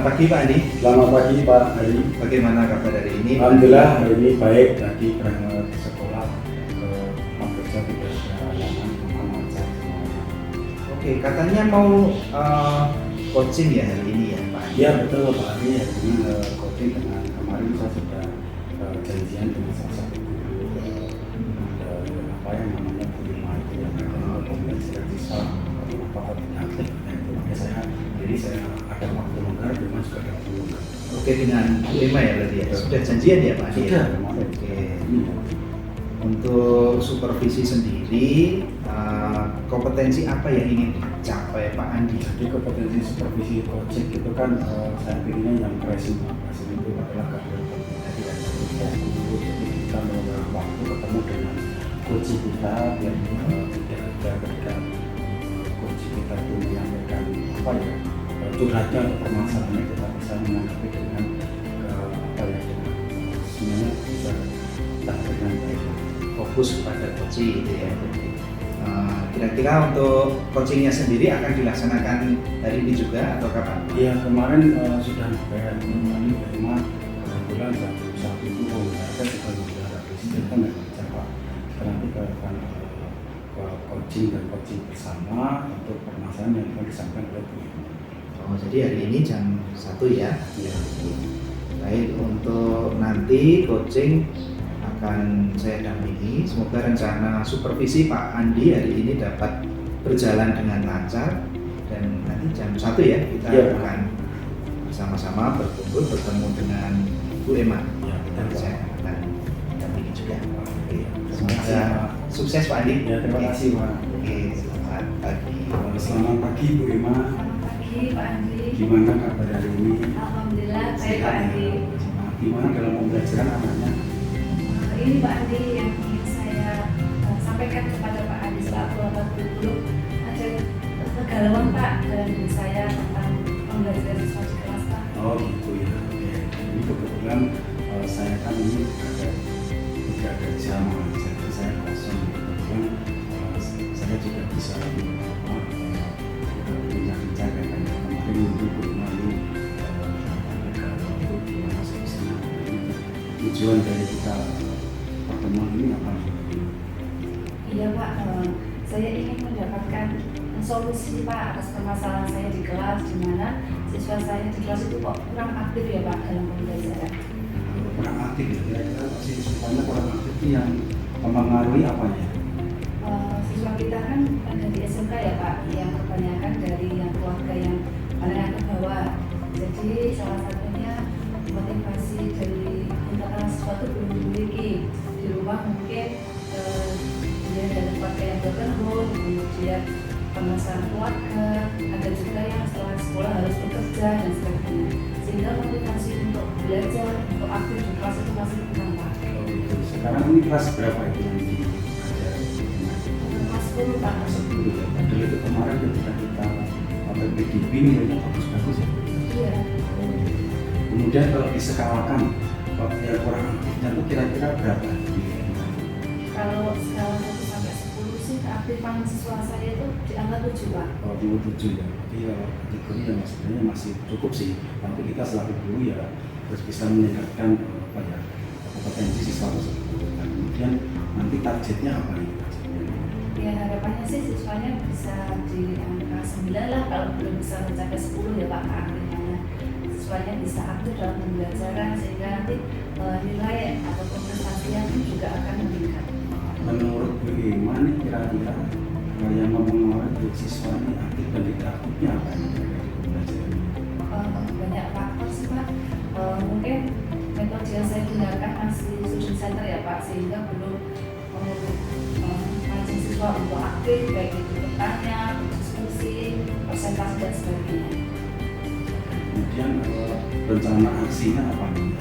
pagi Pak Andi. Selamat pagi Pak Hari. Bagaimana kabar hari ini? Alhamdulillah hari ini baik. Tadi berangkat ke sekolah, ke tempat kerja tidak ada halangan, aman lancar semuanya. Oke, katanya mau coaching ya hari ini ya Pak Andi? Iya betul Pak Hari. Hari ini coaching dengan kemarin saya sudah janjian dengan salah satu guru apa yang namanya Bu Lima itu yang ada komunikasi siswa apa penyakit itu makanya saya ada waktu longgar, memang juga ada waktu longgar. Oke, dengan Bu Lima ya berarti ya? Sudah janjian ya Pak Andi? Sudah. Oke. Untuk supervisi sendiri, kompetensi apa yang ingin dicapai Pak Andi? Jadi kompetensi supervisi coaching itu kan saya pilihnya yang present. Present itu adalah kader komunikasi dan fokus. Jadi kita meluangkan waktu ketemu dengan coach kita biar tidak ada ketika coach kita itu menyampaikan apa ya curhatnya atau permasalahannya kita bisa menanggapi dengan apa ya semuanya bisa dengan baik. Fokus pada coaching gitu ya. Kira-kira untuk coachingnya sendiri akan dilaksanakan hari ini juga atau kapan? Iya kemarin sudah bayar kemarin cuma kebetulan satu itu saya juga sudah presiden kan nggak bicara kita nanti ke coaching dan coaching bersama untuk permasalahan yang akan disampaikan oleh Bu Ibu. Oh jadi hari ini jam 1 ya? Iya. Baik, untuk nanti coaching akan saya dampingi. Semoga rencana supervisi Pak Andi hari ini dapat berjalan dengan lancar dan nanti jam 1 ya kita akan bersama-sama berkumpul bertemu dengan Bu Emma. Ya, Dan saya akan dampingi juga. Oke, semoga Semoga sukses Pak Andi. Ya terima kasih Pak. Oke, selamat pagi. Selamat pagi Bu Emma. Selamat pagi Pak Andi. Gimana kabar hari ini? Alhamdulillah baik Pak Andi. Gimana dalam pembelajaran anaknya? Ini Pak Andi yang ingin saya sampaikan kepada Pak Andi selaku Bapak Guru. Ada kegalauan Pak dalam diri saya tentang pembelajaran siswa di kelas Pak. Oh gitu ya. Oke. Ini kebetulan saya kan ini tidak ada jam, jadi saya kosong. Kebetulan saya juga bisa bincang-bincang kayak kemarin minggu rumah ini ada waktu di mana saya bisa. Tujuan dari kita pertemuan ini apa? Iya Pak, saya ingin mendapatkan solusi Pak atas permasalahan saya di kelas, di mana siswa saya di kelas itu kok kurang aktif ya Pak dalam pembelajaran. Kurang aktif ya, kira-kira siswanya kurang aktif itu yang mempengaruhi apanya? Siswa kita kan ada di SMK ya Pak, yang kebanyakan dari yang keluarga yang menengah ke bawah. Jadi salah satunya motivasi dari internal siswa itu belum dimiliki. Di rumah mungkin dia dari keluarga yang broken home, kemudian permasalahan keluarga, ada juga yang setelah sekolah harus bekerja dan sebagainya. Sehingga motivasi untuk belajar, untuk aktif di kelas itu masih kurang Pak. Sekarang ini kelas berapa itu yang ada? Kelas 10 Pak. Kelas 10 ya. Padahal itu kemarin ketika kita PPDB nilainya bagus-bagus ya. Iya. Kemudian kalau diskalakan, kalau yang kurang aktifnya itu kira-kira berapa? Kalau skala 1 sampai 10 sih keaktifan siswa saya itu di angka 7 Pak. Kalau dulu 7 ya, tapi kalau kategori yang sebenarnya masih cukup sih. Nanti kita selalu dulu ya terus bisa meningkatkan apa ya kompetensi siswa tersebut. Dan kemudian nanti targetnya apa nih? Ya harapannya sih siswanya bisa di angka 9 lah, kalau belum bisa mencapai 10 ya Pak keaktifannya. Siswanya bisa aktif dalam pembelajaran sehingga nanti nilai atau prestasinya pun juga akan meningkat. Menurut Bu Iman nih kira-kira yang mempengaruhi siswa ini aktif dan tidak aktifnya apa yang terjadi di pembelajaran? Banyak faktor sih Pak. Mungkin metode yang saya gunakan masih student center ya Pak, sehingga belum memancing siswa untuk aktif baik itu bertanya, berdiskusi, presentasi dan sebagainya. Kemudian rencana aksinya apa nih?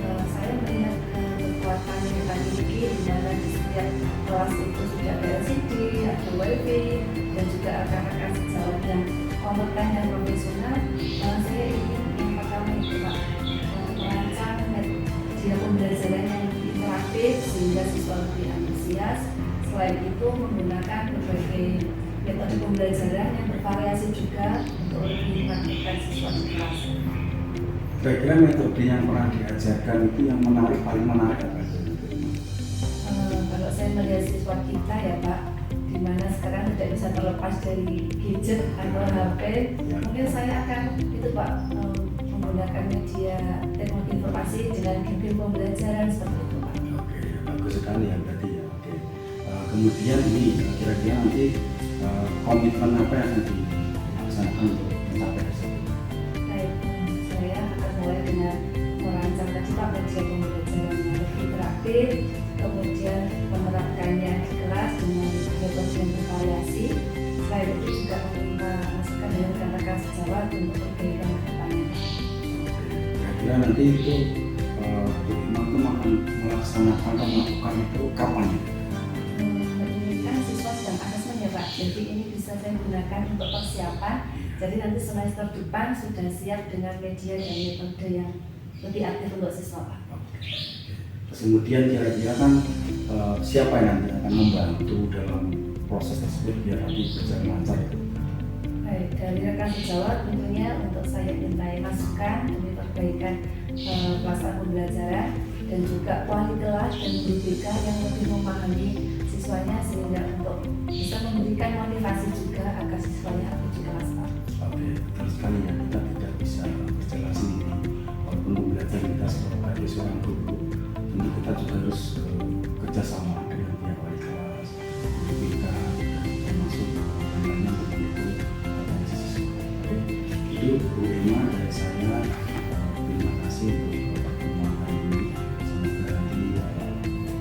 Saya melihat kekuatan yang kita miliki di mana di setiap kelas itu sudah ada LCD, ada WiFi, dan juga rekan-rekan sejawat yang kompeten dan profesional. Saya ingin yang pertama itu Pak, merancang media pembelajaran yang lebih interaktif sehingga siswa lebih antusias. Selain itu menggunakan berbagai metode pembelajaran yang bervariasi juga untuk lebih mengaktifkan siswa di kelas. Kira-kira metode yang pernah diajarkan itu yang menarik, paling menarik apa? Kalau saya melihat siswa kita ya Pak, di mana sekarang tidak bisa terlepas dari gadget atau HP, mungkin saya akan itu Pak menggunakan media teknologi informasi dengan game pembelajaran seperti itu Pak. Oke, bagus sekali ya berarti ya. Oke. Kemudian ini kira-kira nanti komitmen apa yang akan dilaksanakan untuk mencapai tersebut? Baik, saya akan mulai dengan merancang tadi Pak media pembelajaran yang lebih interaktif, kemudian menerapkannya di kelas dengan metode yang bervariasi. Selain itu juga meminta masukan dari rekan-rekan sejawat untuk perbaikan ke depannya. Kira-kira nanti itu Bu Ima itu akan melaksanakan atau melakukan itu kapan? Ini kan siswa sedang asesmen ya Pak, jadi ini bisa saya gunakan untuk persiapan. Jadi nanti semester depan sudah siap dengan media dan metode yang lebih aktif untuk siswa Pak. Terus kemudian kira-kira kan siapa yang nanti akan membantu dalam proses tersebut biar nanti berjalan lancar ya? Baik, dari rekan sejawat tentunya untuk saya mintai masukan demi perbaikan pelaksanaan pembelajaran dan juga wali kelas dan guru BK yang lebih memahami siswanya sehingga untuk bisa memberikan motivasi juga agar siswanya aktif di kelas Pak. Oke, betul sekali ya, kita tidak bisa berjalan sendiri. Walaupun pembelajaran kita sebagai seorang guru, tentu kita juga harus kerjasama dengan pihak wali kelas, guru BK, termasuk teman-teman betul-betul potensi siswa. Oke, itu Bu Ima dari saya. Terima kasih untuk pertemuan hari ini. Semoga nanti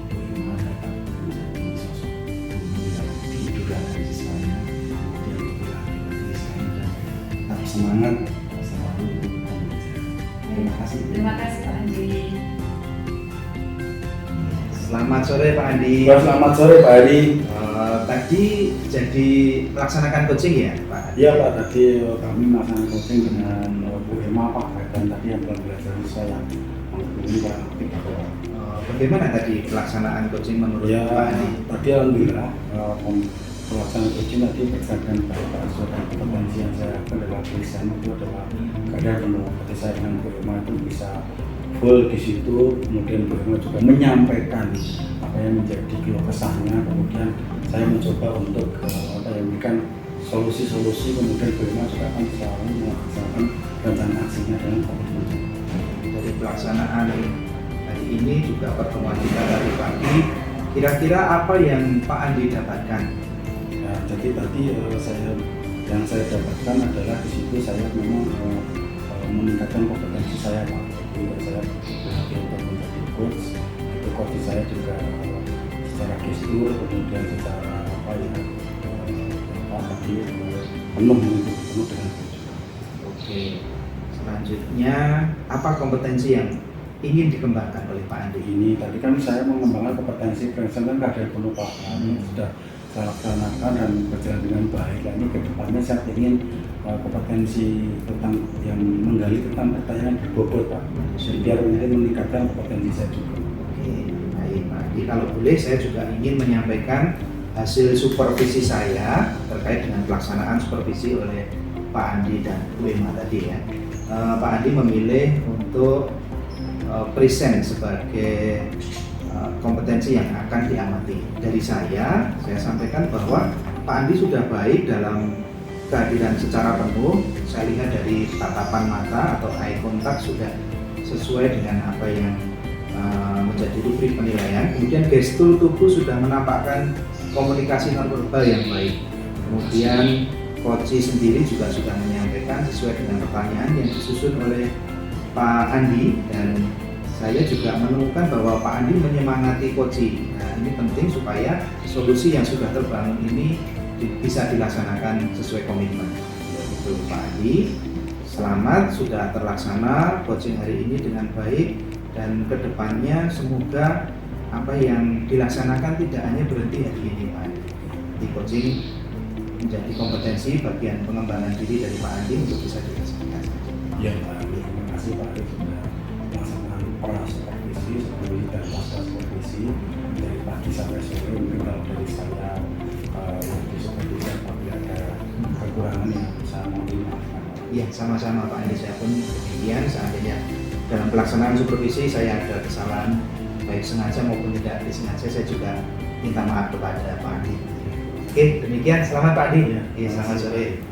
Bu Ima dapat menjadi sosok guru yang diidolakan dari siswanya, kemudian berlatih diri saya dan tetap semangat selalu belajar. Terima kasih. Terima kasih Pak Andi. Selamat sore Pak Andi. Selamat sore Pak Adi. Tadi jadi melaksanakan coaching ya Pak? Iya Pak, tadi kami melaksanakan coaching dengan Bu Ima Pak, dan tadi yang belajar saya ini Pak aktif Pak. Bagaimana tadi pelaksanaan coaching menurut Ya, Pak Andi? tadi alhamdulillah pelaksanaan coaching tadi berdasarkan pada suatu kompetensi yang saya lakukan adalah tulisan itu adalah kadang penuh hati saya dengan Bu Ima itu bisa full di situ, kemudian Bu Ima juga menyampaikan apa yang menjadi keluh kesahnya, kemudian saya mencoba untuk memberikan solusi-solusi, kemudian Bu Ima juga akan selalu melaksanakan rencana aksinya dengan komitmen. Dari pelaksanaan hari ini juga pertemuan kita tadi pagi, kira-kira apa yang Pak Andi dapatkan? Ya, jadi tadi yang saya dapatkan adalah di situ saya memang meningkatkan kompetensi saya Pak. Jadi saya berhasil untuk menjadi coach, itu coach saya juga secara gestur, kemudian secara apa ya tadi penuh dengan Oke, selanjutnya apa kompetensi yang ingin dikembangkan oleh Pak Andi? ini. Tadi kan saya mengembangkan kompetensi keadaan penumpang ini sudah saya laksanakan dan berjalan dengan baik. Nah, ini kedepannya saya ingin kompetensi tentang yang menggali tentang pertanyaan berbobot Pak, biar nanti meningkatkan kompetensi saya juga. Oke, baik Pak Andi. Kalau boleh saya juga ingin menyampaikan hasil supervisi saya terkait dengan pelaksanaan supervisi oleh Pak Andi dan Bu Ima tadi ya. Pak Andi memilih untuk present sebagai kompetensi yang akan diamati. Dari saya sampaikan bahwa Pak Andi sudah baik dalam kehadiran secara penuh. Saya lihat dari tatapan mata atau eye contact sudah sesuai dengan apa yang menjadi rubrik penilaian. Kemudian gestur tubuh sudah menampakkan komunikasi nonverbal yang baik. Kemudian Koci sendiri juga sudah menyampaikan sesuai dengan pertanyaan yang disusun oleh Pak Andi, dan saya juga menemukan bahwa Pak Andi menyemangati Koci. Nah, ini penting supaya solusi yang sudah terbangun ini bisa dilaksanakan sesuai komitmen. Itu Pak Andi, selamat sudah terlaksana coaching hari ini dengan baik, dan kedepannya semoga apa yang dilaksanakan tidak hanya berhenti hari ini Pak Andi. Di coaching menjadi kompetensi bagian pengembangan diri dari Pak Andi untuk bisa dirasakan. Ya Pak, terima kasih Pak Adi sudah melaksanakan pra supervisi, supervisi dan pasca supervisi dari pagi sampai sore. Mungkin kalau dari saya yang di supervisi apabila Iya, sama-sama Pak Andi, saya pun demikian. Seandainya dalam pelaksanaan supervisi saya ada kesalahan baik sengaja maupun tidak disengaja, saya juga minta maaf kepada Pak Andi. Oke, demikian. Selamat Pak Andi. Iya, Iya, selamat sore.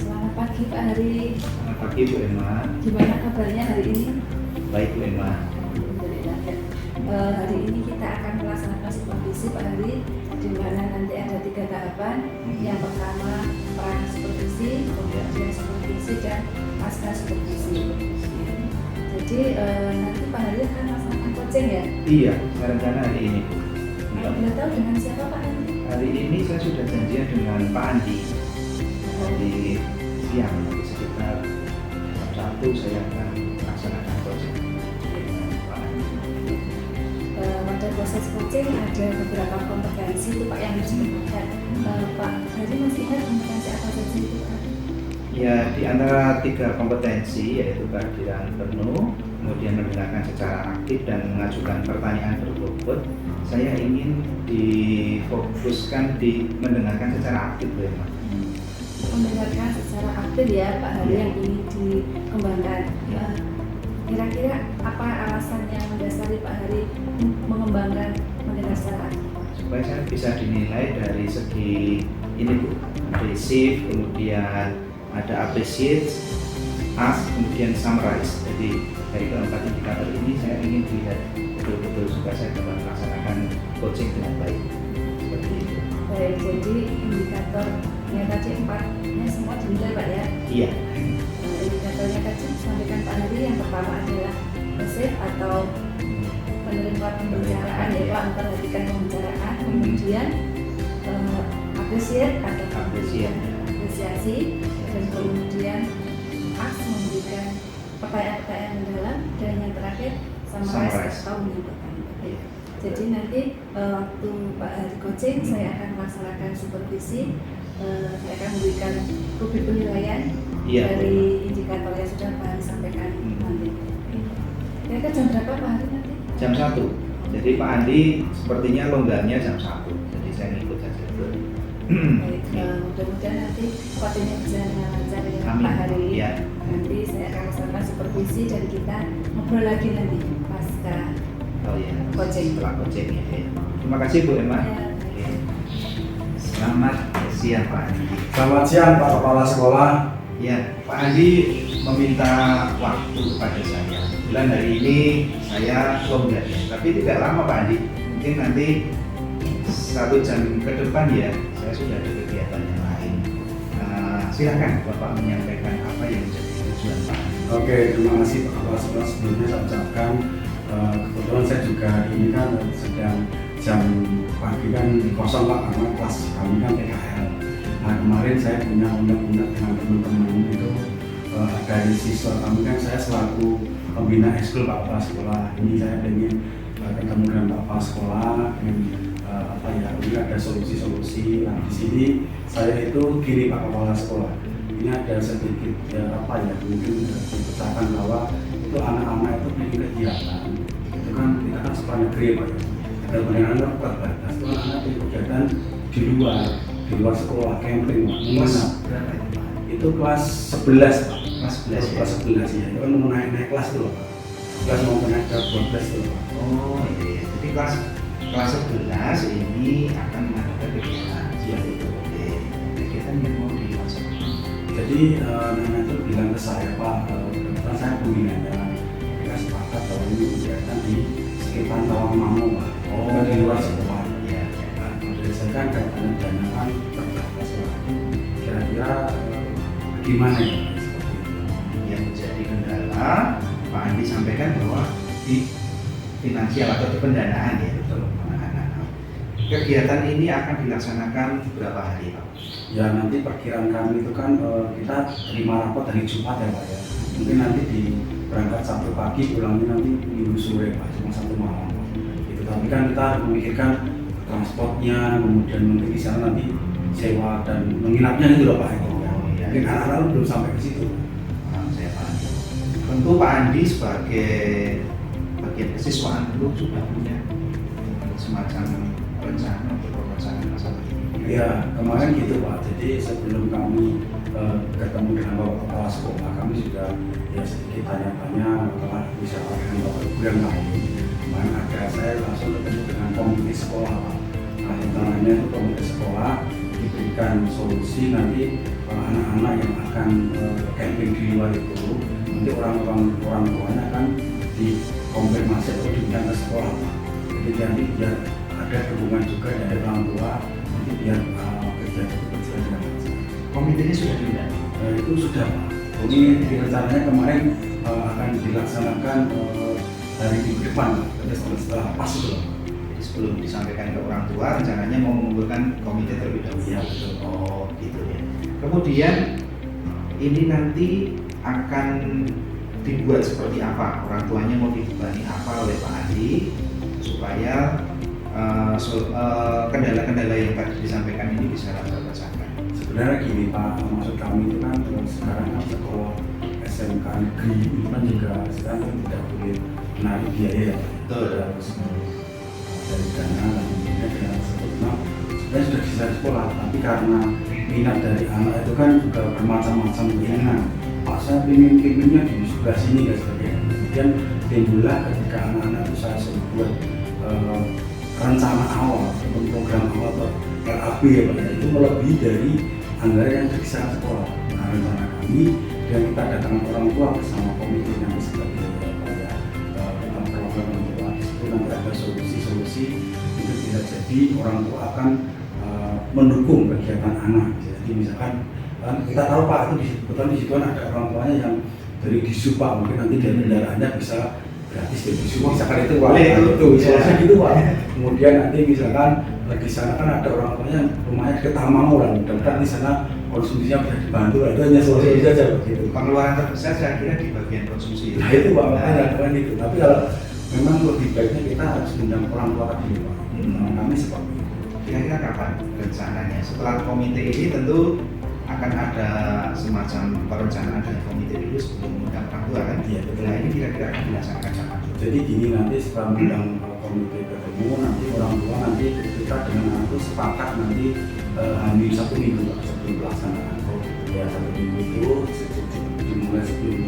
Selamat pagi Pak Hari. Selamat pagi Bu Emma. Gimana kabarnya hari ini? Baik Bu Emma. Alhamdulillah. Hari ini kita akan melaksanakan supervisi Pak Hari, di mana nanti ada 3 tahapan. Yang pertama pra supervisi, kemudian supervisi dan pasca supervisi. Jadi nanti Pak Hari akan melaksanakan coaching ya? Iya, saya rencana hari ini Bu. Kalau boleh tahu dengan siapa Pak Hari? Hari ini saya sudah janjian dengan Pak Andi. Di siang, nanti sekitar jam 1 saya akan melaksanakan coaching dengan Pak Andi. Pada proses coaching ada beberapa kompetensi itu Pak yang harus digunakan. Pak Hari masih ingat kompetensi apa saja itu Pak? Ya, di antara 3 kompetensi yaitu kehadiran penuh, kemudian mendengarkan secara aktif dan mengajukan pertanyaan berbobot. Saya ingin difokuskan di mendengarkan secara aktif, Bu Emma. Mendengarkan secara aktif ya Pak Hari yang ingin dikembangkan. Kira-kira apa alasan yang mendasari Pak Hari mengembangkan mendengar secara aktif? Supaya saya bisa dinilai dari segi ini Bu, receive, kemudian ada appreciate, ask, kemudian summarize. Jadi dari keempat indikator ini saya ingin dilihat betul-betul supaya saya dapat melaksanakan coaching dengan baik. Seperti itu. Baik, jadi indikatornya tadi 4-nya semua dinilai Pak ya? Iya. Indikatornya tadi disampaikan Pak Hari, yang pertama adalah receive atau menerima pembicaraan, yaitu memperhatikan pembicaraan, kemudian appreciate atau apresiasi, dan kemudian ask memberikan pertanyaan-pertanyaan mendalam, dan yang terakhir summarize atau menyimpulkan. Jadi nanti waktu Pak Hari coaching saya akan melaksanakan supervisi, saya akan memberikan rubrik penilaian dari indikator yang sudah Pak Hari sampaikan nanti. Kira-kira jam berapa Pak Hari nanti? Jam 1. Jadi Pak Andi sepertinya longgarnya jam 1. Jadi saya ngikut saja. Baik, mudah-mudahan nanti coachingnya berjalan dengan lancar ya Pak Hari. Ya. Nanti saya akan laksanakan supervisi dan kita ngobrol lagi nanti pasca Oh iya. coaching. Setelah coaching ya. Terima kasih Bu Emma. Ya. Oke. Selamat siang Pak Andi. Selamat siang Pak Kepala Sekolah. Ya, Pak Andi meminta waktu kepada saya. Bulan hari ini saya longgar ya, tapi tidak lama Pak Andi. Mungkin nanti 1 jam ke depan ya, saya sudah ada kegiatan yang lain. Silakan Bapak menyampaikan apa yang menjadi tujuan Pak Andi. Oke, terima kasih Pak Kepala Sekolah. Sebelumnya saya ucapkan kebetulan saya juga hari ini kan sedang jam pagi kan kosong Pak, karena kelas kami kan PKL. Nah kemarin saya punya undang-undang dengan teman-teman itu dari siswa kami kan, saya selaku pembina ekskul Pak Kepala Sekolah. Ini saya ingin ketemu dengan Pak Kepala Sekolah, ini ada solusi-solusi. Nah di sini saya itu gini Pak Kepala Sekolah, ini ada sedikit mungkin dipecahkan bahwa itu anak-anak itu punya kegiatan. Itu kan kita kan sekolah negeri Pak ya. Ada benar-benar terbatas. Itu anak-anak punya kegiatan di luar sekolah, camping Pak. Berapa itu Pak? Itu kelas 11 Pak. Kelas 11 ya? Kelas 11 ya. Itu kan mau naik kelas tuh Pak. Kelas mau naik ke 12 tuh Pak. Oh iya. Jadi kelas 11 ini akan mengadakan kegiatan. Itu oke. Kegiatan yang mau dilaksanakan. Jadi nenek itu bilang ke saya Pak, kebetulan saya pembinanya, kita sepakat bahwa ini kegiatan di sekitar Tawangmangu Pak. Kan di luar sekolah. Iya. Nah, berdasarkan dana kan terbatas Pak. Kira-kira gimana ya? Yang menjadi kendala Pak Andi sampaikan bahwa di finansial atau di pendanaan ya betul anak-anak. Kegiatan ini akan dilaksanakan berapa hari Pak? Ya nanti perkiraan kami itu kan kita terima rapot dari Jumat ya Pak ya. Mungkin nanti di berangkat Sabtu pagi, pulangnya nanti Minggu sore Pak, cuma 1 malam Pak. Itu tapi kan kita memikirkan transportnya, kemudian mungkin di sana nanti sewa dan menginapnya itu loh Pak. Oh, iya. Mungkin anak-anak belum sampai ke situ. Saya paham. Tentu Pak Andi sebagai bagian kesiswaan dulu sudah punya semacam rencana untuk pemecahan masalah ini. Ya kemarin gitu Pak. Jadi sebelum kami ketemu dengan Bapak Kepala Sekolah, kami sudah ya sedikit tanya-tanya masalah misalnya dengan Bapak Ibu yang lain. Kemarin ada saya langsung ketemu dengan komite sekolah Pak. Nah, rencananya itu komite sekolah diberikan solusi nanti anak-anak yang akan camping di luar itu, nanti orang tuanya akan dikonfirmasi atau diundang ke sekolah Pak. Jadi nanti biar ada dukungan juga dari orang tua, nanti biar kegiatan itu berjalan dengan lancar. Komitenya sudah diundang. Itu sudah Pak. Ini rencananya kemarin akan dilaksanakan hari minggu depan, setelah pas itu Pak. Jadi sebelum disampaikan ke orang tua, rencananya mau mengumpulkan komite terlebih dahulu. Iya betul. Oh, gitu ya. Kemudian ini nanti akan dibuat seperti apa? Orang tuanya mau dibebani apa oleh Pak Andi supaya kendala-kendala yang tadi disampaikan ini bisa terpecahkan. Sebenarnya gini Pak, maksud kami itu kan sekarang kan sekolah SMK negeri itu kan juga sekarang tidak boleh menarik biaya ya. Betul. Harus dari dana dan kemudian dengan sebetulnya sebenarnya sudah bisa sekolah, tapi karena minat dari anak itu kan juga bermacam-macam keinginan. Pak saya ingin di sebelah sini dan sebagainya. Kemudian timbullah ketika anak-anak itu saya suruh buat rencana awal, program awal atau RAB ya Pak, itu melebihi dari anggaran yang bisa sekolah. Nah rencana kami dan kita datangkan orang tua bersama komite yang sebagai program orang tua itu nanti ada solusi-solusi itu tidak jadi orang tua akan mendukung kegiatan anak. Jadi misalkan kita tahu Pak itu kebetulan di situ ada orang tuanya yang dari Disu Pak, mungkin nanti dari kendaraannya bisa gratis dari Disu misalkan itu Pak. Itu misalnya gitu Pak. Kemudian nanti misalkan di sana kan ada orang tuanya yang rumahnya dekat Tamau lah, mudah-mudahan di sana konsumsinya bisa dibantu lah. Itu hanya solusi saja begitu. Pengeluaran terbesar saya kira di bagian konsumsi. Nah itu Pak, makanya kan itu. Tapi kalau memang lebih baiknya kita harus undang orang tua tadi Pak. Kami seperti itu. Kira-kira kapan rencananya? Setelah komite ini tentu akan ada semacam perencanaan dari komite dulu sebelum mengundang orang tua kan? Iya, betul. Nah ini kira-kira akan dilaksanakan kapan? Jadi gini, nanti setelah mengundang komite ketemu, nanti orang tua nanti kita dengan anak itu sepakat nanti hamil 1 minggu Pak, sebelum pelaksanaan. Ya 1 minggu itu dimulai sebelum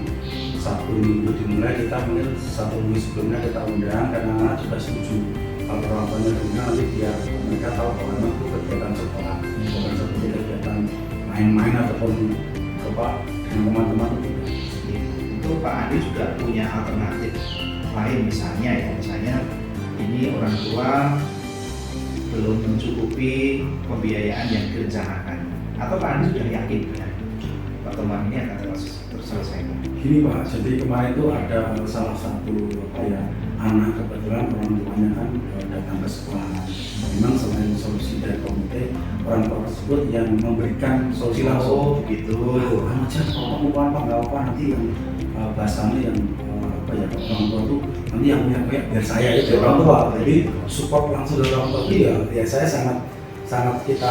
1 minggu dimulai, kita mungkin 1 minggu sebelumnya kita undang karena anak juga setuju. Kalau orang tuanya diundang nanti biar mereka tahu bahwa memang itu kegiatan sekolah, bukan seperti kegiatan main-main ataupun dengan teman-teman itu. Itu Pak Andi juga punya alternatif lain misalnya ini orang tua belum mencukupi pembiayaan yang direncanakan atau Pak Andi sudah yakin dengan pertemuan ini akan terselesaikan? Gini Pak, jadi kemarin itu ada salah satu anak kebetulan orang tuanya kan datang ke sekolah. Memang selain solusi dari komite, orang tua tersebut yang memberikan solusi langsung. Gitu. Anak aja kalau kamu apa nggak apa nanti yang bahasanya yang orang tua tuh nanti yang punya biar saya itu orang tua. Jadi support langsung dari orang tua itu ya saya sangat kita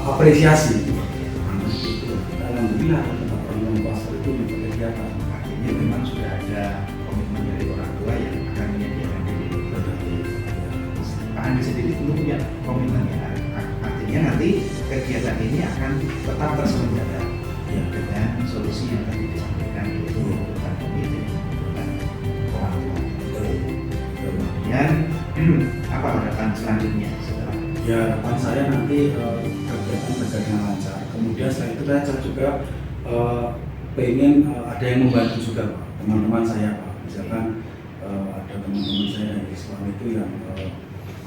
apresiasi. Itu kita alhamdulillah tetap orang tua itu kegiatan. Artinya memang sudah ada komitmen dari orang tua yang akan menyediakan diri. Pak Andi sendiri dulu punya komitmen ya. Artinya nanti kegiatan ini akan tetap terselenggara dengan solusi yang tadi disampaikan yaitu bukan komite, bukan orang tua. Kemudian apa harapan selanjutnya setelah? Ya harapan saya nanti kegiatan berjalan lancar. Kemudian setelah itu saya juga pengen ada yang membantu juga Pak, teman-teman saya Pak. Misalkan ada teman-teman saya dari sekolah itu yang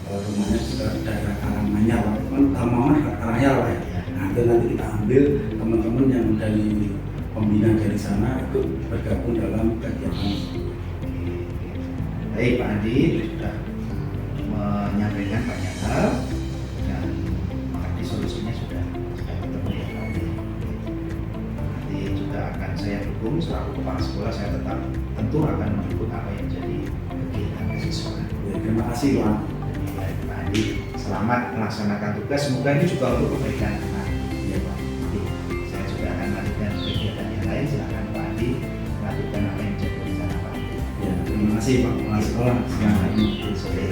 rumahnya juga daerah Karanganyar, kan Tamauan Karanganyar Pak ya. Nah itu nanti kita ambil teman-teman yang dari pembina dari sana ikut bergabung dalam kegiatan. Baik Pak Andi sudah menyampaikan banyak hal dan tadi solusinya sudah ketemu ya Pak Andi. Nanti juga akan saya dukung selaku kepala sekolah, saya tetap tentu akan mendukung apa yang jadi kegiatan kesiswaan. Ya, terima kasih Pak. Baik Pak Andi. selamat melaksanakan tugas. Semoga ini juga untuk kebaikan anak. Ya Pak. Jadi, saya juga akan melanjutkan kegiatan yang lain. Silakan Pak Andi melanjutkan apa yang menjadi rencana Pak Andi. Ya, terima kasih Pak Kepala Sekolah. Selamat sore.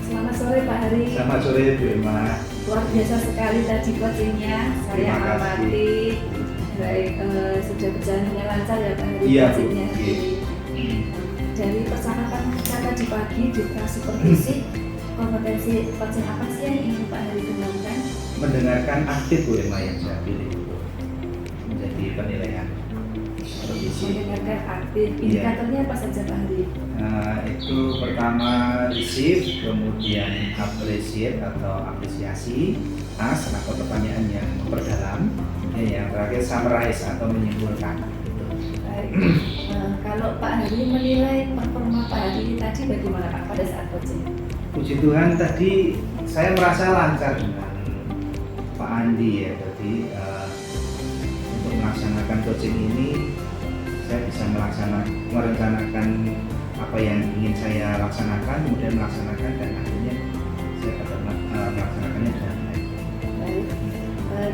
Selamat sore Pak Hari. Selamat sore Bu Emma. Luar biasa sekali tadi coachingnya. Saya Terima kasih. amati. Baik, sudah berjalan dengan lancar ya Pak Hari Iya, Bu. coachingnya. Dari persyaratan kita tadi pagi di kelas supervisi, kompetensi coaching apa sih yang ingin Pak Hari kembangkan? Mendengarkan aktif Bu Emma yang saya pilih untuk menjadi penilaian supervisi. Mendengarkan aktif. Indikatornya apa saja Pak Hari? Itu pertama receive, kemudian appreciate atau apresiasi, ask atau pertanyaan yang memperdalam, yang terakhir summarize atau menyimpulkan. Baik. Kalau Pak Hari menilai performa Pak Hari tadi bagaimana Pak pada saat coaching? Puji Tuhan tadi saya merasa lancar dengan Pak Andi ya. Jadi untuk melaksanakan coaching ini saya bisa merencanakan apa yang ingin saya laksanakan, kemudian melaksanakan dan akhirnya saya dapat melaksanakannya dengan baik. Baik.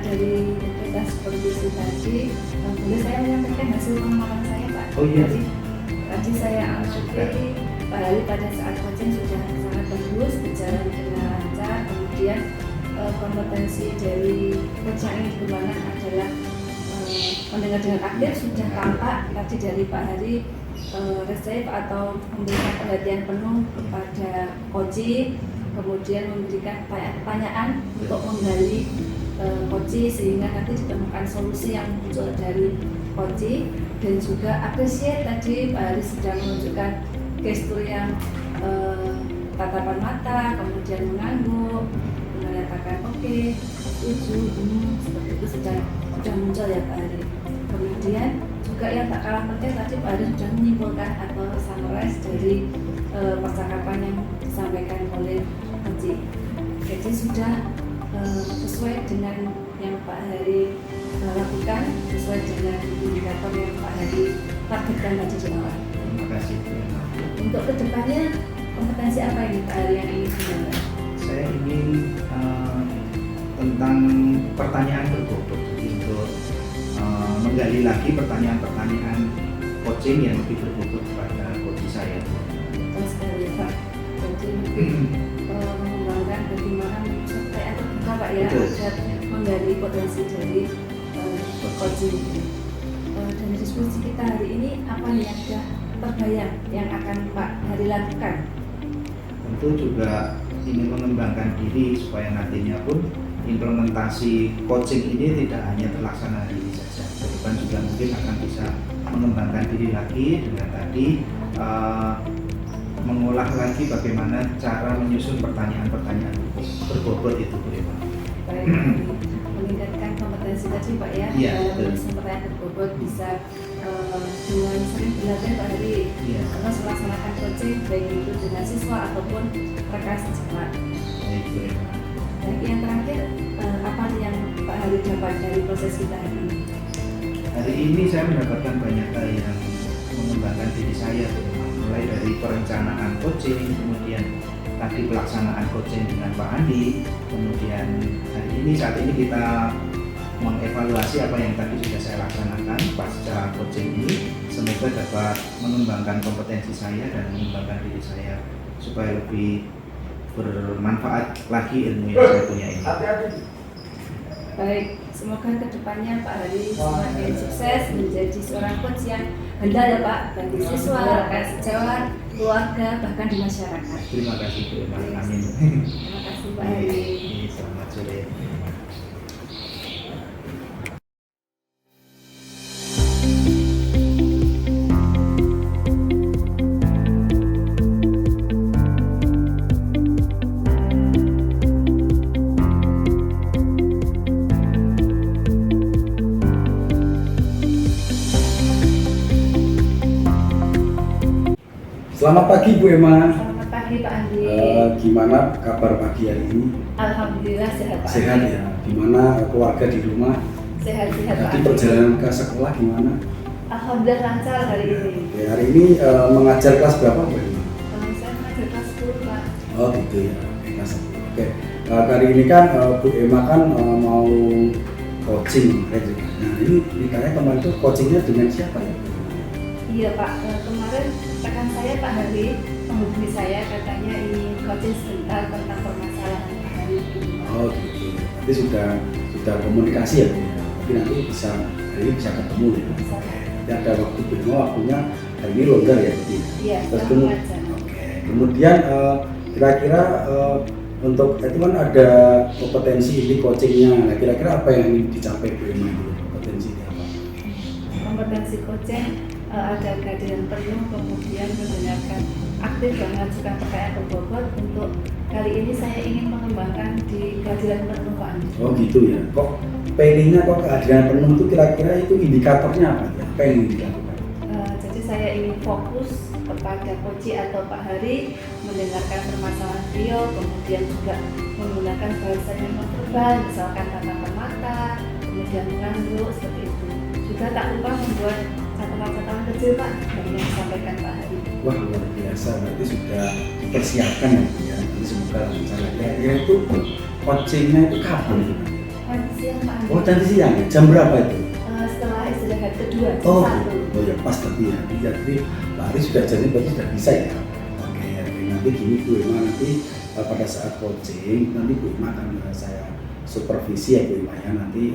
Dari kita supervisi tadi, boleh saya menyampaikan hasil pengamatan saya Pak? Oh iya. Tadi saya amati Pak Hari pada saat coaching sudah sangat bagus, berjalan dengan lancar, kemudian kompetensi dari coach yang ingin dikembangkan adalah mendengar dengan aktif sudah tampak tadi dari Pak Hari, receive atau memberikan perhatian penuh kepada coaching, kemudian memberikan pertanyaan untuk menggali coaching sehingga nanti ditemukan solusi yang muncul dari coaching, dan juga appreciate tadi Pak Hari sudah menunjukkan gestur yang tatapan mata, kemudian mengangguk, menyatakan oke, setuju, seperti itu sudah muncul ya Pak Hari. Kemudian juga yang tak kalah penting tadi Pak Hari sudah menyimpulkan atau summarize dari percakapan yang disampaikan oleh coaching. Jadi sudah sesuai dengan yang Pak Hari lakukan, sesuai dengan indikator yang Pak Hari targetkan tadi di awal. Terima kasih. Untuk kedepannya kompetensi apa ini Pak Hari yang ingin dikembangkan? Saya ingin tentang pertanyaan berbobot, jadi untuk menggali lagi pertanyaan-pertanyaan coaching yang lebih berbobot kepada coach saya. Betul sekali Pak. Jadi lebih mengembangkan bagaimana mencapai atau buka Pak ya, Betul. agar menggali potensi dari coaching. Dari diskusi kita hari ini apa nih yang sudah terbayang yang akan Pak Hari lakukan? Tentu juga ingin mengembangkan diri supaya nantinya pun implementasi coaching ini tidak hanya terlaksana hari ini saja. Ke depan juga mungkin akan bisa mengembangkan diri lagi dengan tadi mengolah lagi bagaimana cara menyusun pertanyaan-pertanyaan berbobot itu Bu Eva. Baik, meningkatkan kompetensi tadi Pak ya, Iya, dalam betul. menyusun pertanyaan berbobot bisa dengan sering belajar Pak Hari, Iya. terus melaksanakan coaching baik itu dengan siswa ataupun rekan sejawat. Baik Bu Eva. Baik, yang terakhir apa yang Pak Hari dapat dari proses kita hari ini? Hari ini saya mendapatkan banyak hal yang mengembangkan diri saya, mulai dari perencanaan coaching, kemudian tadi pelaksanaan coaching dengan Pak Andi, kemudian saat ini kita mengevaluasi apa yang tadi sudah saya laksanakan pasca coaching ini, semoga dapat mengembangkan kompetensi saya dan mengembangkan diri saya supaya lebih bermanfaat lagi ilmu yang saya punya ini. Baik, semoga kedepannya Pak Hari semakin sukses menjadi seorang coach yang handal ya Pak bagi siswa, rekan sejawat, keluarga, bahkan di masyarakat. Terima kasih Bu Eva. Amin. Terima kasih Pak Hari. Selamat sore. Selamat pagi Bu Emma. Selamat pagi Pak Andi. Gimana kabar pagi hari ini? Alhamdulillah sehat Pak Sehat Andi. ya. Gimana keluarga di rumah? Sehat-sehat Pak Tadi Andi. perjalanan ke sekolah gimana? Alhamdulillah lancar hari ini. Ya, hari ini mengajar kelas berapa Bu Emma? Saya mengajar kelas 10 Pak. Oh gitu ya. Oke, kali ini kan Bu Emma kan mau coaching kemarin juga. Nah ini ditanya kemarin itu coachingnya dengan siapa ya? Iya Pak, kemarin rekan saya Pak Hari menghubungi saya katanya ingin coaching sebentar tentang permasalahan Pak Hari ini. Oh gitu. Nanti sudah komunikasi ya Bu ya. Tapi nanti bisa hari ini bisa ketemu ya. Nanti ada waktu Bu Emma waktunya hari ini longgar ya Bu. Iya, Terus kamu aja. Oke. Kemudian kira-kira untuk itu kan ada kompetensi di coachingnya. Nah, kira-kira apa yang ingin dicapai Bu Emma itu? Kompetensinya apa? Kompetensi coaching ada kehadiran penuh, kemudian mendengarkan aktif dan mengajukan pertanyaan berbobot. Untuk kali ini saya ingin mengembangkan di kehadiran penuh Pak Andi. Oh gitu ya. Kok pengennya kok kehadiran penuh itu kira-kira itu indikatornya apa ya? Apa yang dilakukan? Jadi saya ingin fokus kepada coach atau Pak Hari, mendengarkan permasalahan beliau, kemudian juga menggunakan bahasa yang non-verbal, misalkan tatapan mata, kemudian mengangguk seperti itu. Juga tak lupa membuat catatan-catatan kecil Pak dari yang disampaikan Pak Hari. Wah luar biasa, berarti sudah dipersiapkan ya Bu ya. Nanti semoga lancar. Kira-kira itu coachingnya itu kapan itu? Nanti siang Pak Hari. Oh nanti siang ya? Jam berapa itu? Setelah istirahat kedua, jam Oh, 1. oh ya pas tadi ya. Jadi Pak Ari sudah jadi berarti sudah bisa ya. Oke, nanti gini Bu Emma nanti pada saat coaching nanti Bu Emma akan saya supervisi ya Bu Emma ya nanti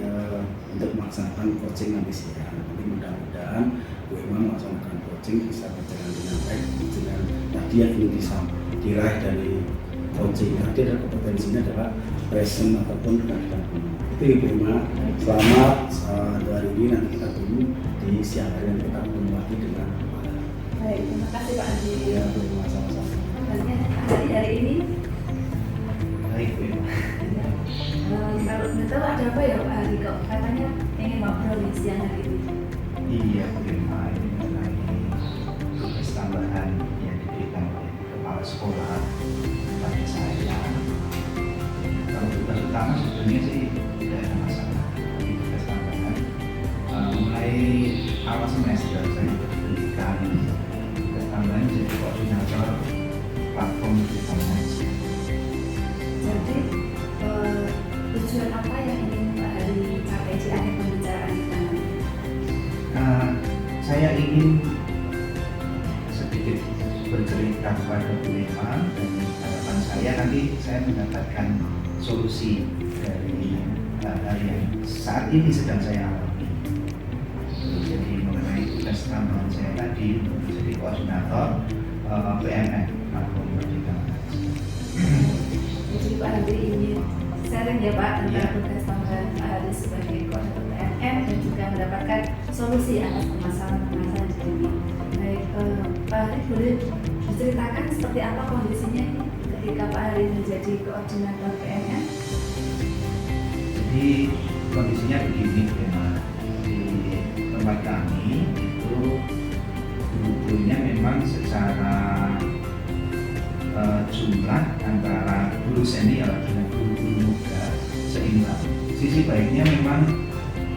untuk melaksanakan coaching nanti siang. Nanti mudah-mudahan Bu Emma melaksanakan coaching bisa berjalan dengan baik dengan tadi yang ingin diraih dari coaching. Nanti ada kompetensinya adalah present ataupun kehadiran penuh. Itu ya Bu Emma. Selamat hari ini nanti kita tunggu di siang hari yang kita ketemu lagi dengan Pak Ari. Baik, terima kasih Pak Andi. Ya Bu Emma sama-sama. Hari ini Baik Bu Emma. kalau nggak tahu ada apa ya Pak Hari, kok katanya ingin ngobrol di siang hari ini. Iya Bu Emma, ini mengenai tugas tambahan yang diberikan oleh kepala sekolah pada saya. Kalau tugas utama sebenarnya sih tidak ada masalah. Tapi tugas tambahan mulai awal semester saya diberikan tugas tambahan jadi koordinator platform Merdeka Mengajar. Jadi tujuan apa yang ingin Pak Hari capai di akhir pembicaraan kita nanti? Saya ingin sedikit bercerita kepada Bu Emma dan harapan saya nanti saya mendapatkan solusi dari hal yang saat ini sedang saya alami. Jadi mengenai tugas tambahan saya tadi untuk menjadi koordinator PMN Platform Merdeka Mengajar. Jadi Pak Hari ingin sharing ya Pak tentang Iya. tugas tambahan Pak Hari sebagai koordinator PMN dan juga mendapatkan solusi atas permasalahan-permasalahan di sini. Baik, Pak Hari boleh diceritakan seperti apa kondisinya ini ketika Pak Hari menjadi koordinator PMN? Jadi kondisinya begini memang di tempat kami itu guru-gurunya memang secara jumlah antara guru senior dengan guru muda seimbang. Sisi baiknya memang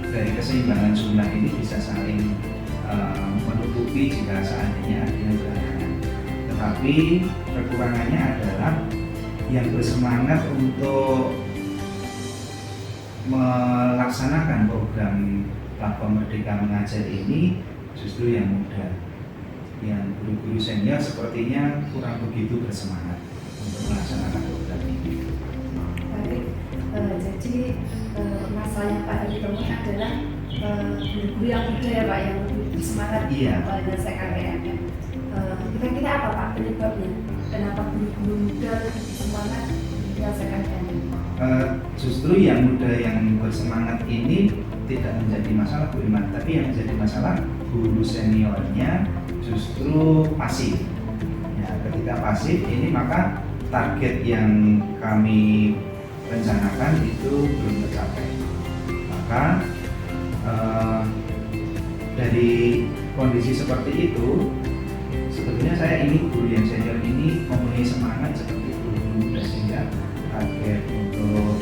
dari keseimbangan jumlah ini bisa saling menutupi jika seandainya ada yang berhalangan. Tetapi kekurangannya adalah yang bersemangat untuk melaksanakan program Platform Merdeka Mengajar ini justru yang muda. Yang guru-guru senior sepertinya kurang begitu bersemangat untuk melaksanakan program ini. Baik, jadi masalah yang Pak Hari temui adalah guru-guru yang muda ya Pak yang lebih bersemangat Iya. menyelesaikan PMN. Kira-kira apa Pak penyebabnya? Kenapa guru-guru muda lebih bersemangat menyelesaikan PMN? Justru yang muda yang bersemangat ini tidak menjadi masalah Bu Iman, tapi yang menjadi masalah guru seniornya justru pasif. Ya, ketika pasif ini maka target yang kami rencanakan itu belum tercapai. Maka dari kondisi seperti itu, sebetulnya saya ingin guru yang senior ini mempunyai semangat seperti guru muda sehingga target untuk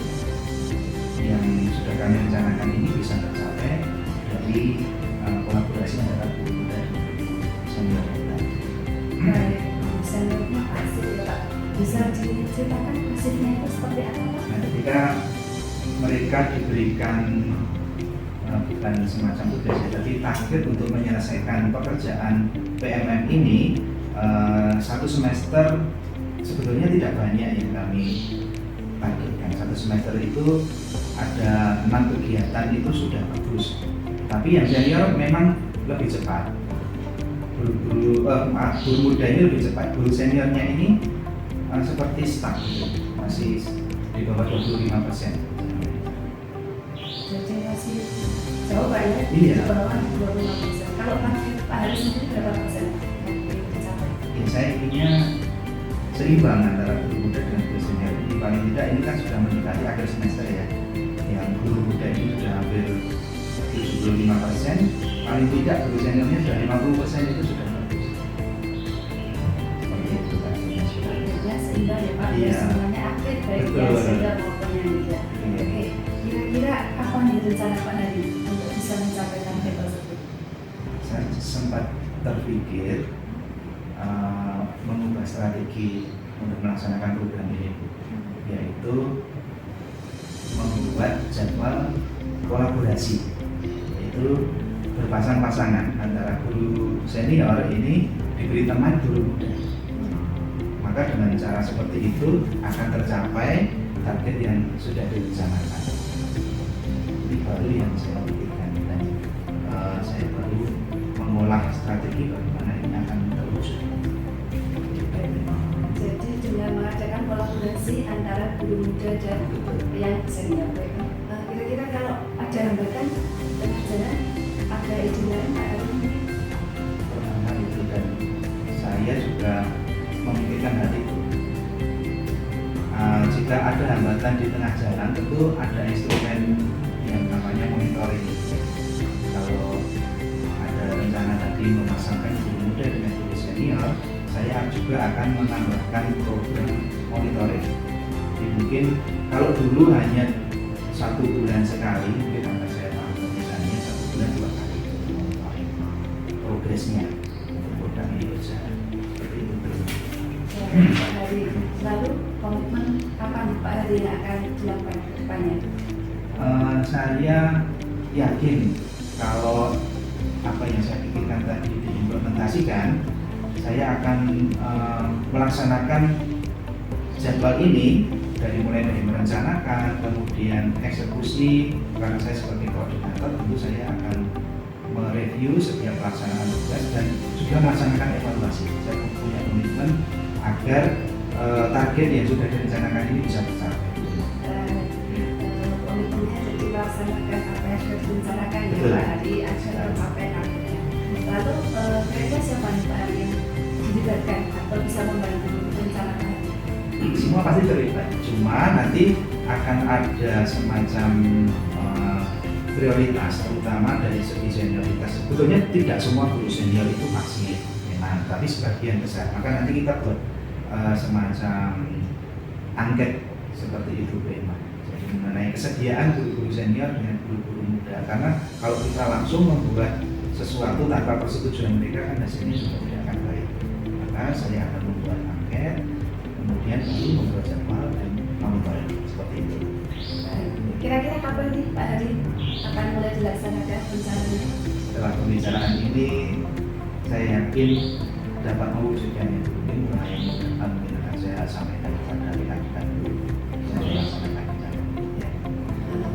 yang sudah kami rencanakan ini bisa tercapai dari kolaborasi antara guru dan senior kita. Baik, seniornya pasti ya Pak. Bisa ceritakan hasilnya itu seperti apa Pak? Nah, ketika mereka diberikan bukan semacam tugas ya, tapi target untuk menyelesaikan pekerjaan PMM ini, satu semester sebetulnya tidak banyak yang kami targetkan. Satu semester itu ada 6 kegiatan, itu sudah bagus. Tapi yang senior memang lebih cepat. Guru muda ini lebih cepat. Guru seniornya ini seperti stuck gitu, masih di bawah 25%. Jadi masih jauh Pak ya? Iya. Di bawah 25%. Kalau Pak Hari sendiri berapa persen yang dicapai? Ya, saya inginnya seimbang antara guru muda dan guru senior. Jadi paling tidak ini kan sudah mendekati akhir semester ya. Yang guru muda ini sudah hampir 75%, paling tidak guru seniornya sudah 50%, itu sudah bagus. Seperti itu kan. Targetnya seimbang ya Pak, Iya. semuanya aktif baik Betul. yang senior maupun yang muda. Iya. Oke, kira-kira apa nih rencana Pak Hari untuk bisa mencapai target tersebut? Saya sempat terpikir mengubah strategi untuk melaksanakan program ini, yaitu membuat jadwal kolaborasi, yaitu berpasang-pasangan antara guru senior ini diberi teman guru muda. Maka dengan cara seperti itu akan tercapai target yang sudah direncanakan. Ini baru yang saya pikirkan, dan saya baru mengolah strategi bagaimana ini akan terwujud. Jadi dengan mengadakan kolaborasi antara guru muda dan yang senior. Kira-kira kalau ada hambatan tengah jalan, ada ide lain Pak Hari? Pertama itu, dan saya juga memikirkan hal itu. Jika ada hambatan di tengah jalan, tentu ada instrumen yang namanya monitoring. Kalau ada rencana tadi memasangkan guru muda dengan guru senior, saya juga akan menambahkan program monitoring. Jadi mungkin kalau dulu hanya 1 bulan sekali, mungkin akan saya tambah misalnya 1 bulan 2 kali untuk monitoring progresnya untuk program ini berjalan. Seperti itu. Pak Hari, lalu komitmen apa nih Pak Hari yang akan dilakukan ke depannya? Saya yakin kalau apa yang saya pikirkan tadi diimplementasikan, saya akan melaksanakan jadwal ini mulai dari merencanakan, kemudian eksekusi. Karena saya sebagai koordinator, tentu saya akan mereview setiap pelaksanaan tugas dan juga melaksanakan evaluasi. Saya punya komitmen agar target yang sudah direncanakan ini bisa tercapai. Komitmennya jadi melaksanakan apa yang sudah direncanakan ya Betul. Pak Hari agar tercapai targetnya. Lalu kira-kira siapa nih Pak Hari yang dilibatkan atau bisa membantu rencana Pak Hari? Semua pasti terlibat, cuma nanti akan ada semacam prioritas, terutama dari segi senioritas. Sebetulnya tidak semua guru senior itu masih memang, tapi sebagian besar. Maka nanti kita buat semacam angket seperti itu Bu Emma. Jadi mengenai kesediaan guru-guru senior dengan guru-guru muda. Karena kalau kita langsung membuat sesuatu tanpa persetujuan mereka, kan hasilnya juga tidak akan baik. Maka saya akan membuat angket, kemudian baru membuat jadwal dan monitoring seperti itu. Kira-kira kapan nih Pak Hari akan mulai dilaksanakan rencananya? Setelah pembicaraan ini, saya yakin dapat mewujudkannya. Mungkin mulai minggu depan mungkin akan saya sampaikan kepada rekan-rekan dulu. Saya melaksanakan rencana. Ya.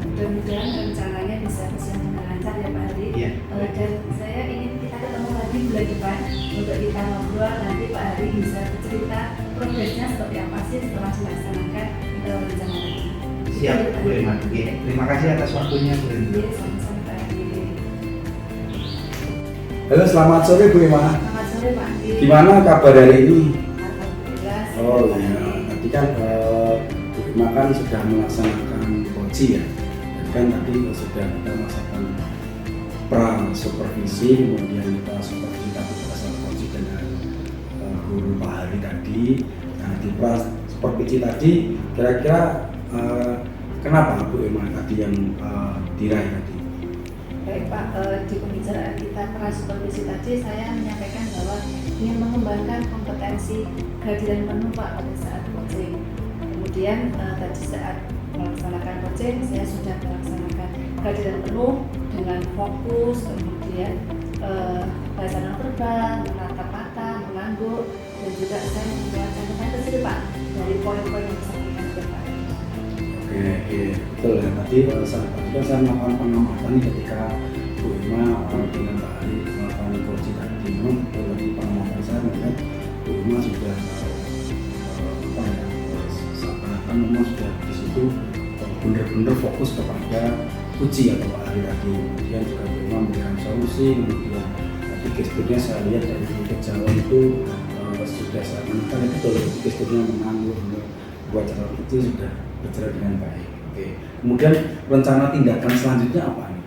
Mudah-mudahan rencananya bisa berjalan dengan lancar ya Pak Hari. Iya. Dan saya ingin kita ketemu lagi bulan depan untuk kita ngobrol, nanti Pak Hari bisa bercerita progresnya seperti apa sih setelah dilaksanakan rencana tadi. Siap, Bu Emma. Oke, terima kasih atas waktunya, Bu Emma. Iya, sama-sama Pak Hari. Halo, selamat sore Bu Emma. Selamat sore Pak Hari. Gimana kabar hari ini? Alhamdulillah. Oh ya, tadi kan Bu Emma kan sudah melaksanakan koji ya. Dan kan tadi sudah kita melaksanakan pra supervisi, kemudian kita supervisi koji dengan guru Pak Hari tadi. Nah di pra supervisi tadi, kira-kira kenapa Bu Emma tadi yang diraih tadi? Baik Pak, di pembicaraan kita pra supervisi tadi saya menyampaikan bahwa ingin mengembangkan kompetensi kehadiran penuh Pak pada saat coaching. Kemudian tadi saat melaksanakan coaching saya sudah melaksanakan kehadiran penuh dengan fokus, kemudian bahasa nonverbal, menatap mata, mengangguk, dan juga saya membuat kecil Pak dari poin-poin yang disampaikan ke Pak. Oke, betul ya. Tadi saya melakukan pengamatan ketika Bu Irma dengan Pak Ali melakukan coaching tadi. Memang dari pengamatan saya melihat Bu Irma sudah seakan-akan memang sudah di situ benar-benar fokus kepada uji atau Pak Ali tadi. Kemudian juga Bu Irma memberikan solusi. Kemudian tadi gesturnya saya lihat dari kejauhan itu sudah saya menekan itu betul gesturnya mengangguk, buat cara itu sudah berjalan dengan baik. Oke. Kemudian rencana tindakan selanjutnya apa nih?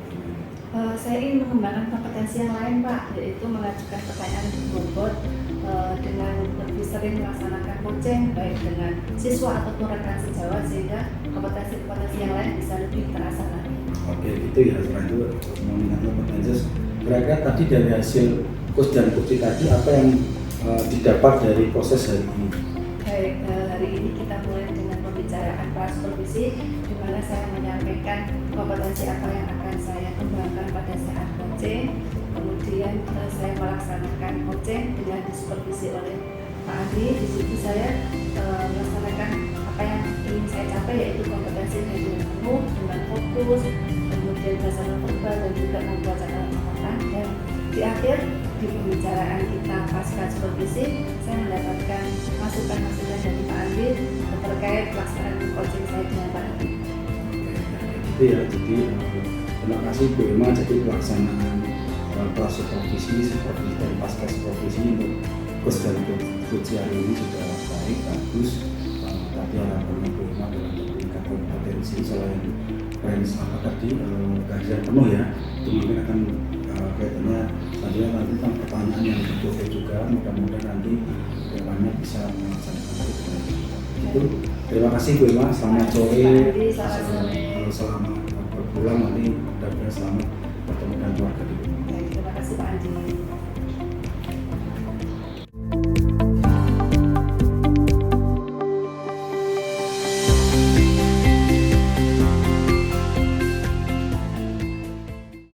Saya ingin mengembangkan kompetensi yang lain Pak, yaitu mengajukan pertanyaan bobot dengan lebih sering melaksanakan coaching baik dengan siswa ataupun rekan sejawat sehingga kompetensi-kompetensi yang lain bisa lebih terasa lagi. Oke, gitu ya. Setelah itu mengingatkan kompetensi. Kira-kira tadi dari hasil coach dan coaching tadi apa yang didapat dari proses hari ini? Baik, hari ini kita mulai dengan pembicaraan pra-supervisi di mana saya menyampaikan kompetensi apa yang akan saya kembangkan pada saat coaching. Kemudian saya melaksanakan coaching dengan disupervisi oleh Pak Andi. Di situ saya melaksanakan apa yang ingin saya capai yaitu kompetensi dengan penuh, dengan fokus, kemudian bahasa nonverbal dan juga membuat catatan. Dan di akhir di pembicaraan kita pasca supervisi, saya mendapatkan masukan-masukan dari Pak Andi terkait pelaksanaan coaching saya dengan Pak Andi. Itu ya, jadi terima kasih Bu Irma. Jadi pelaksanaan pra-supervisi, supervisi dan pasca supervisi untuk coach dan coach hari ini sudah baik, bagus. Tadi harapannya Bu Irma adalah meningkat kompetensi selain range apa tadi kajian penuh ya. Itu mungkin akan kaitannya selanjutnya nanti tentang pertanyaan yang berbeda juga, mudah-mudahan nanti kedepannya bisa melaksanakan itu. Terima kasih Bu Irma, selamat sore. Selamat berpulang nanti, mudah-mudahan selamat bertemu dengan keluarga di rumah.